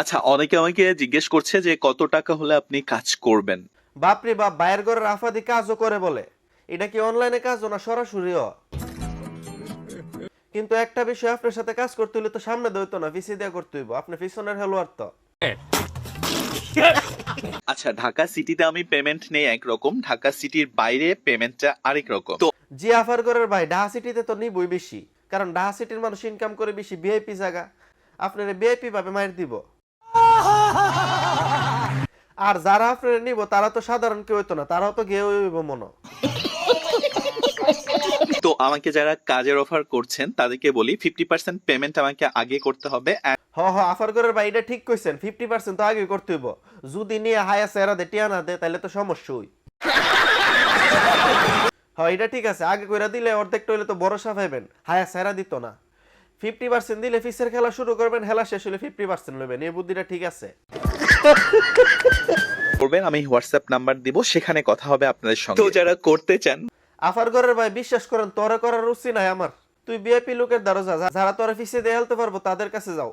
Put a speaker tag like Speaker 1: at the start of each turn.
Speaker 1: আচ্ছা, অনেকে আমাকে জিজ্ঞেস করছে যে কত টাকা হলে আপনি কাজ করবেন।
Speaker 2: বাপরে বাপ, বাইরের ঘরের আফাদি কাজও করে বলে। এটা কি অনলাইনে কাজও না সরাসরিও? কিন্তু একটা বিষয়, আপনার সাথে কাজ করতে হলে তো সামনে দইতো না, পিছিয়ে দিয়ে করতে হইব। আপনি পিছনের হেলোয়ার তো।
Speaker 1: আচ্ছা, ঢাকা সিটিতে আমি পেমেন্ট নেই একরকম, ঢাকা সিটির বাইরে পেমেন্টটা আরেক রকম। তো
Speaker 2: জি আফার ঘরের ভাই, ঢাকা সিটিতে তো নিবই বেশি, কারণ ঢাকা সিটির মানুষ ইনকাম করে বেশি, ভিআইপি জায়গা। আপনার ভিআইপি ভাবে মায়ের দিব। আর যারা আপনার নিব তারা তো সাধারণ কেউ হইতো না, তারাও তো গেয়ে হইব মনো।
Speaker 1: তো আমাকে যারা কাজের অফার করছেন তাদেরকে বলি 50% পেমেন্ট আমাকে আগে করতে হবে।
Speaker 2: আফার ঘরের ভাই, এটা ঠিক কইছেন, 50% তো আগে করতে হইব। যদি নিয়ে হায়া সেরা দে টিয়া না দে তাহলে তো সমস্যা হই। এটা ঠিক আছে, আগে কইরা দিলে অর্ধেকটা হইলে তো ভরসা পাইবেন, হায়া সেরা দিত না। 50% দিলে ফিসের খেলা শুরু করবেন, খেলা শেষ হলে 50% লইবেন। এই বুদ্ধিটা ঠিক আছে।
Speaker 1: করবেন, আমি হোয়াটসঅ্যাপ নাম্বার দিব, সেখানে কথা হবে আপনাদের সঙ্গে। তো যারা করতে চান,
Speaker 2: আফার ঘরের ভাই বিশ্বাস করেন, তোরে করার রুচি নাই আমার। তুই বিআইপি লোকের দ্বারা যা, যারা তোরা ফিসে দিয়ে হেলতে পারবো তাদের কাছে যাও।